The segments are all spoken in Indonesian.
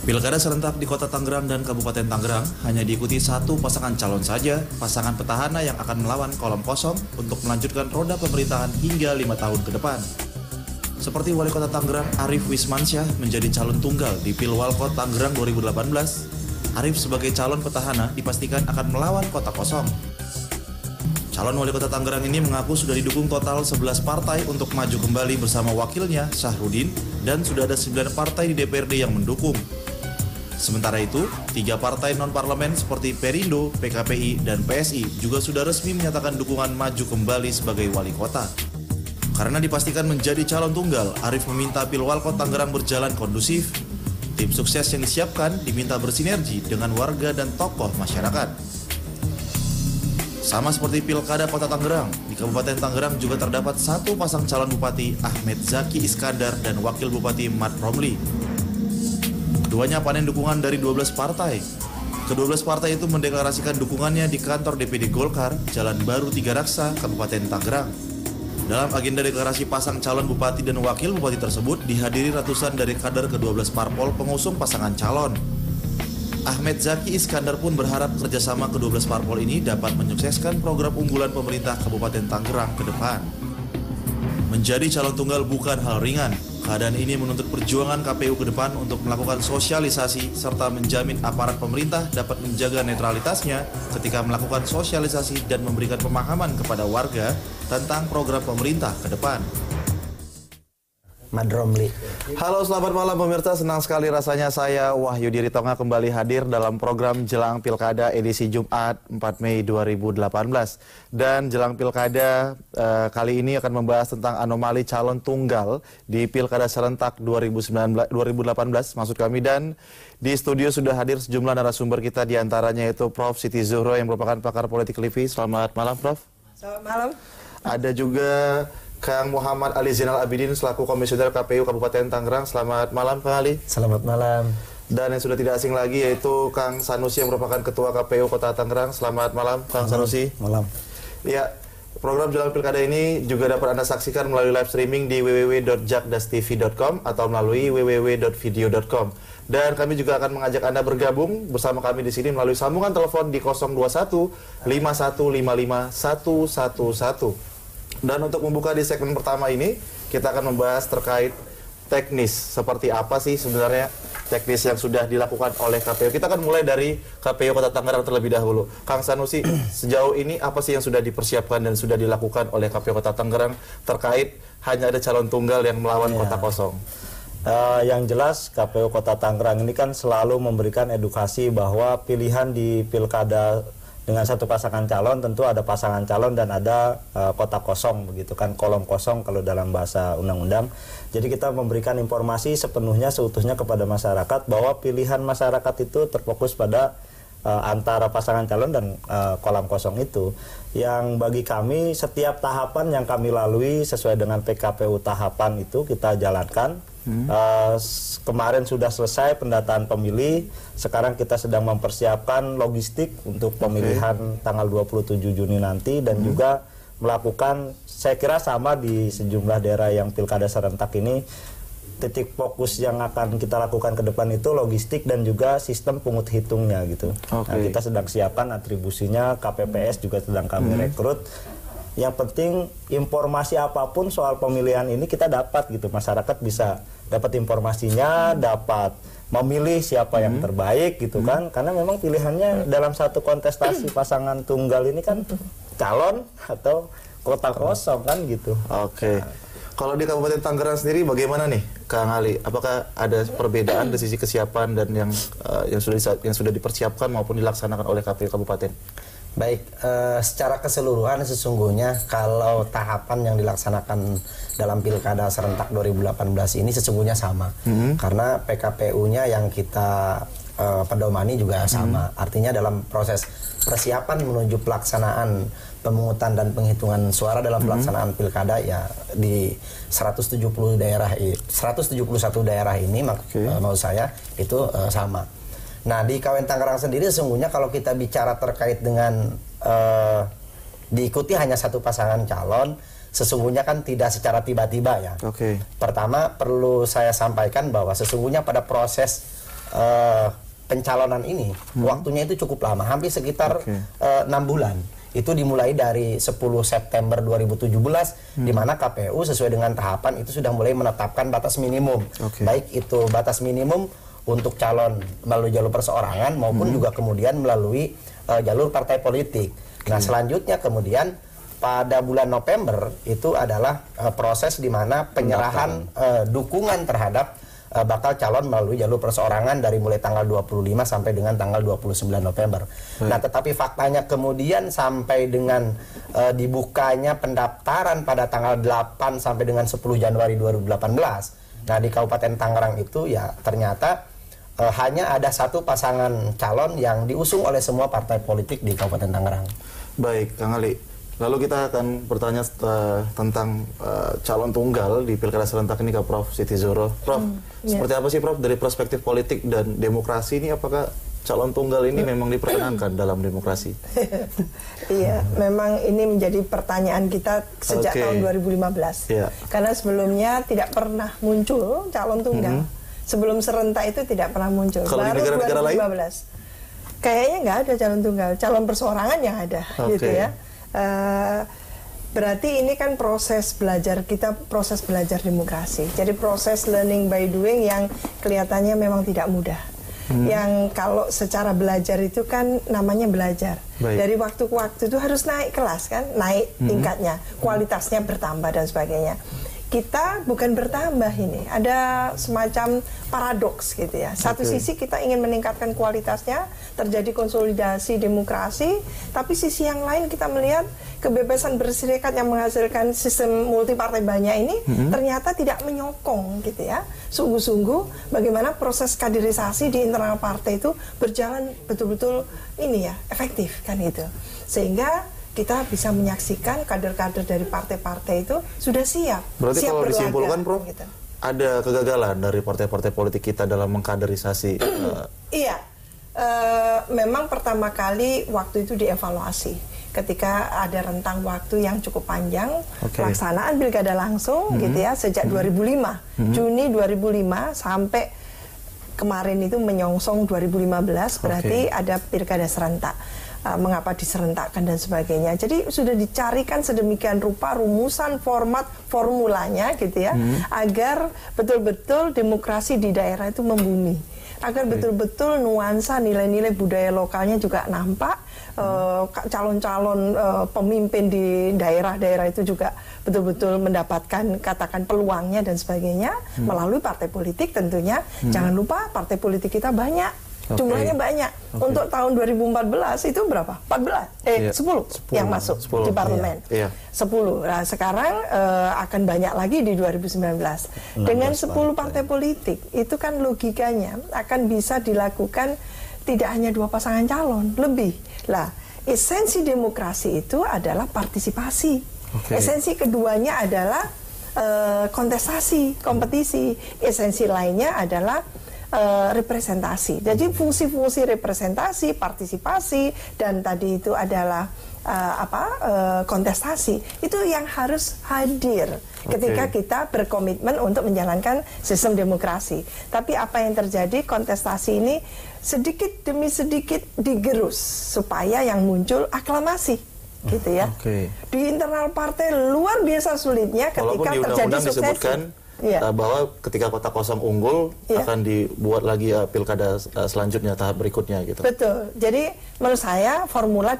Pilkada serentak di Kota Tangerang dan Kabupaten Tangerang hanya diikuti satu pasangan calon saja, pasangan petahana yang akan melawan kolom kosong untuk melanjutkan roda pemerintahan hingga 5 tahun ke depan. Seperti Wali Kota Tangerang Arief Wismansyah menjadi calon tunggal di Pilwalkot Tangerang 2018, Arief sebagai calon petahana dipastikan akan melawan kota kosong. Calon Wali Kota Tangerang ini mengaku sudah didukung total 11 partai untuk maju kembali bersama wakilnya Syahrudin dan sudah ada 9 partai di DPRD yang mendukung. Sementara itu, 3 partai non-parlemen seperti Perindo, PKPI, dan PSI juga sudah resmi menyatakan dukungan maju kembali sebagai wali kota. Karena dipastikan menjadi calon tunggal, Arief meminta Pilwalkot Tangerang berjalan kondusif. Tim sukses yang disiapkan diminta bersinergi dengan warga dan tokoh masyarakat. Sama seperti Pilkada Kota Tangerang, di Kabupaten Tangerang juga terdapat satu pasang calon Bupati Ahmed Zaki Iskandar dan Wakil Bupati Mat Romli. Keduanya panen dukungan dari 12 partai. Ke-12 partai itu mendeklarasikan dukungannya di kantor DPD Golkar, Jalan Baru Tiga Raksa, Kabupaten Tangerang. Dalam agenda deklarasi pasang calon bupati dan wakil bupati tersebut dihadiri ratusan dari kader ke-12 parpol pengusung pasangan calon. Ahmed Zaki Iskandar pun berharap kerjasama ke-12 parpol ini dapat menyukseskan program unggulan pemerintah Kabupaten Tangerang ke depan. Menjadi calon tunggal bukan hal ringan. Keadaan ini menuntut perjuangan KPU ke depan untuk melakukan sosialisasi serta menjamin aparat pemerintah dapat menjaga netralitasnya ketika melakukan sosialisasi dan memberikan pemahaman kepada warga tentang program pemerintah ke depan. Mat Romli. Halo, selamat malam pemirsa. Senang sekali rasanya saya Wahyu Diritonga kembali hadir dalam program Jelang Pilkada edisi Jumat 4 Mei 2018. Dan Jelang Pilkada kali ini akan membahas tentang anomali calon tunggal di Pilkada serentak 2018 maksud kami. Dan di studio sudah hadir sejumlah narasumber kita, diantaranya yaitu Prof. Siti Zuhro yang merupakan pakar politik LIVI. Selamat malam, Prof. Selamat malam. Ada juga Kang Muhammad Ali Zainal Abidin selaku Komisioner KPU Kabupaten Tangerang. Selamat malam, Kang Ali. Selamat malam. Dan yang sudah tidak asing lagi yaitu Kang Sanusi yang merupakan Ketua KPU Kota Tangerang. Selamat malam, Kang Sanusi. Malam. Ya, program Jelang Pilkada ini juga dapat Anda saksikan melalui live streaming di www.jakdastv.com atau melalui www.video.com. Dan kami juga akan mengajak Anda bergabung bersama kami di sini melalui sambungan telepon di 021 5155 111. Dan untuk membuka di segmen pertama ini, kita akan membahas terkait teknis. Seperti apa sih sebenarnya teknis yang sudah dilakukan oleh KPU. Kita akan mulai dari KPU Kota Tangerang terlebih dahulu. Kang Sanusi, sejauh ini apa sih yang sudah dipersiapkan dan sudah dilakukan oleh KPU Kota Tangerang terkait hanya ada calon tunggal yang melawan kota kosong? Yang jelas KPU Kota Tangerang ini kan selalu memberikan edukasi bahwa pilihan di pilkada dengan satu pasangan calon, tentu ada pasangan calon dan ada kota kosong, begitu kan, kolom kosong kalau dalam bahasa undang-undang. Jadi kita memberikan informasi sepenuhnya, seutuhnya kepada masyarakat bahwa pilihan masyarakat itu terfokus pada antara pasangan calon dan kolam kosong itu. Yang bagi kami setiap tahapan yang kami lalui sesuai dengan PKPU tahapan itu kita jalankan. Kemarin sudah selesai pendataan pemilih, sekarang kita sedang mempersiapkan logistik untuk pemilihan tanggal 27 Juni nanti dan juga melakukan, saya kira sama di sejumlah daerah yang pilkada serentak ini, titik fokus yang akan kita lakukan ke depan itu logistik dan juga sistem pungut hitungnya gitu. Nah, kita sedang siapkan atribusinya, KPPS juga sedang kami rekrut. Yang penting informasi apapun soal pemilihan ini kita dapat gitu, masyarakat bisa dapat informasinya, dapat memilih siapa yang terbaik gitu kan, karena memang pilihannya dalam satu kontestasi pasangan tunggal ini kan calon atau kota kosong kan gitu. Kalau di Kabupaten Tangerang sendiri bagaimana nih, Kang Ali? Apakah ada perbedaan dari sisi kesiapan dan yang sudah dipersiapkan maupun dilaksanakan oleh KPU Kabupaten? Baik, secara keseluruhan sesungguhnya kalau tahapan yang dilaksanakan dalam Pilkada serentak 2018 ini sesungguhnya sama. Karena PKPU-nya yang kita pedomani juga sama. Artinya dalam proses persiapan menuju pelaksanaan pemungutan dan penghitungan suara dalam pelaksanaan Pilkada ya di 171 daerah ini maksud saya itu sama. Nah, di KWN Tangerang sendiri sesungguhnya kalau kita bicara terkait dengan diikuti hanya satu pasangan calon, sesungguhnya kan tidak secara tiba-tiba ya. Pertama perlu saya sampaikan bahwa sesungguhnya pada proses pencalonan ini waktunya itu cukup lama, hampir sekitar 6 bulan. Itu dimulai dari 10 September 2017 di mana KPU sesuai dengan tahapan itu sudah mulai menetapkan batas minimum. Baik itu batas minimum untuk calon melalui jalur perseorangan maupun juga kemudian melalui jalur partai politik. Nah, selanjutnya kemudian pada bulan November itu adalah proses di mana penyerahan dukungan terhadap bakal calon melalui jalur perseorangan dari mulai tanggal 25 sampai dengan tanggal 29 November. Nah, tetapi faktanya kemudian sampai dengan dibukanya pendaftaran pada tanggal 8 sampai dengan 10 Januari 2018. Nah, di Kabupaten Tangerang itu ya ternyata hanya ada satu pasangan calon yang diusung oleh semua partai politik di Kabupaten Tangerang. Baik, Kang Ali. Lalu kita akan bertanya tentang calon tunggal di Pilkada serentak ini ke Prof. Siti Zuhro. Prof, seperti apa sih Prof dari perspektif politik dan demokrasi ini, apakah calon tunggal ini memang diperkenankan dalam demokrasi? Iya, memang ini menjadi pertanyaan kita sejak tahun 2015. Karena sebelumnya tidak pernah muncul calon tunggal. Sebelum serentak itu tidak pernah muncul. Kalau baru di negara-negara 2015. lain? Kayaknya nggak ada calon tunggal, calon perseorangan yang ada, gitu ya. Berarti ini kan proses belajar kita, proses belajar demokrasi. Jadi proses learning by doing yang kelihatannya memang tidak mudah. Yang kalau secara belajar itu kan namanya belajar. Dari waktu ke waktu itu harus naik kelas kan, naik tingkatnya, kualitasnya bertambah dan sebagainya. Kita bukan bertambah ini, ada semacam paradoks gitu ya. Satu sisi kita ingin meningkatkan kualitasnya, terjadi konsolidasi demokrasi, tapi sisi yang lain kita melihat kebebasan berserikat yang menghasilkan sistem multipartai banyak ini ternyata tidak menyokong gitu ya. Sungguh-sungguh bagaimana proses kaderisasi di internal partai itu berjalan betul-betul ini ya, efektif kan itu. Sehingga kita bisa menyaksikan kader-kader dari partai-partai itu sudah siap. Berarti siap kalau berlaga, disimpulkan, Prof, gitu. ada kegagalan dari partai-partai politik kita dalam mengkaderisasi. Iya, memang pertama kali waktu itu dievaluasi ketika ada rentang waktu yang cukup panjang pelaksanaan pilkada langsung gitu ya sejak 2005 Juni 2005 sampai kemarin itu menyongsong 2015 berarti ada pilkada serentak. Mengapa diserentakkan dan sebagainya. Jadi sudah dicarikan sedemikian rupa rumusan formulanya gitu ya, agar betul-betul demokrasi di daerah itu membumi, agar betul-betul nuansa nilai-nilai budaya lokalnya juga nampak, calon-calon pemimpin di daerah-daerah itu juga betul-betul mendapatkan katakan peluangnya dan sebagainya melalui partai politik tentunya. Jangan lupa partai politik kita banyak. Jumlahnya banyak. Untuk tahun 2014 itu berapa? 10 yang masuk 10 di parlemen. 10. Nah, sekarang akan banyak lagi di 2019. Dengan 10 partai politik, itu kan logikanya akan bisa dilakukan tidak hanya 2 pasangan calon, lebih. Lah, esensi demokrasi itu adalah partisipasi. Esensi keduanya adalah kontestasi, kompetisi. Esensi lainnya adalah representasi. Jadi fungsi-fungsi representasi, partisipasi, dan tadi itu adalah kontestasi. Itu yang harus hadir ketika kita berkomitmen untuk menjalankan sistem demokrasi. Tapi apa yang terjadi, kontestasi ini sedikit demi sedikit digerus supaya yang muncul aklamasi. Gitu ya. Di internal partai luar biasa sulitnya ketika terjadi suksesi. Bahwa ketika kota kosong unggul akan dibuat lagi pilkada selanjutnya, tahap berikutnya gitu. Betul. Jadi menurut saya formula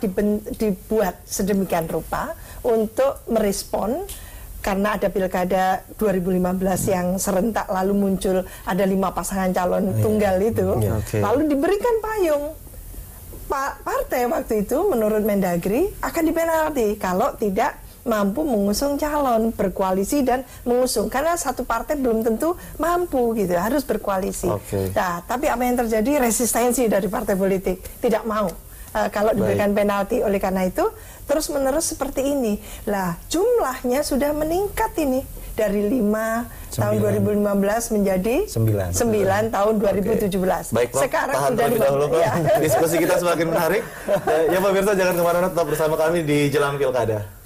dibuat sedemikian rupa untuk merespon karena ada pilkada 2015 yang serentak lalu muncul ada 5 pasangan calon tunggal itu, lalu diberikan payung. Partai waktu itu menurut Mendagri akan dipenalti kalau tidak mampu mengusung calon, berkoalisi dan mengusung, karena satu partai belum tentu mampu gitu, harus berkoalisi. Nah, tapi apa yang terjadi, resistensi dari partai politik, tidak mau kalau diberikan penalti. Oleh karena itu terus menerus seperti ini. Lah, jumlahnya sudah meningkat ini dari 5 tahun 2015 menjadi 9 tahun 2017. Baik, Prof, sekarang tahan sudah terlebih dahulu, Prof. Diskusi kita semakin menarik. Ya pemirsa, jangan kemana-mana, tetap bersama kami di Jelang Pilkada.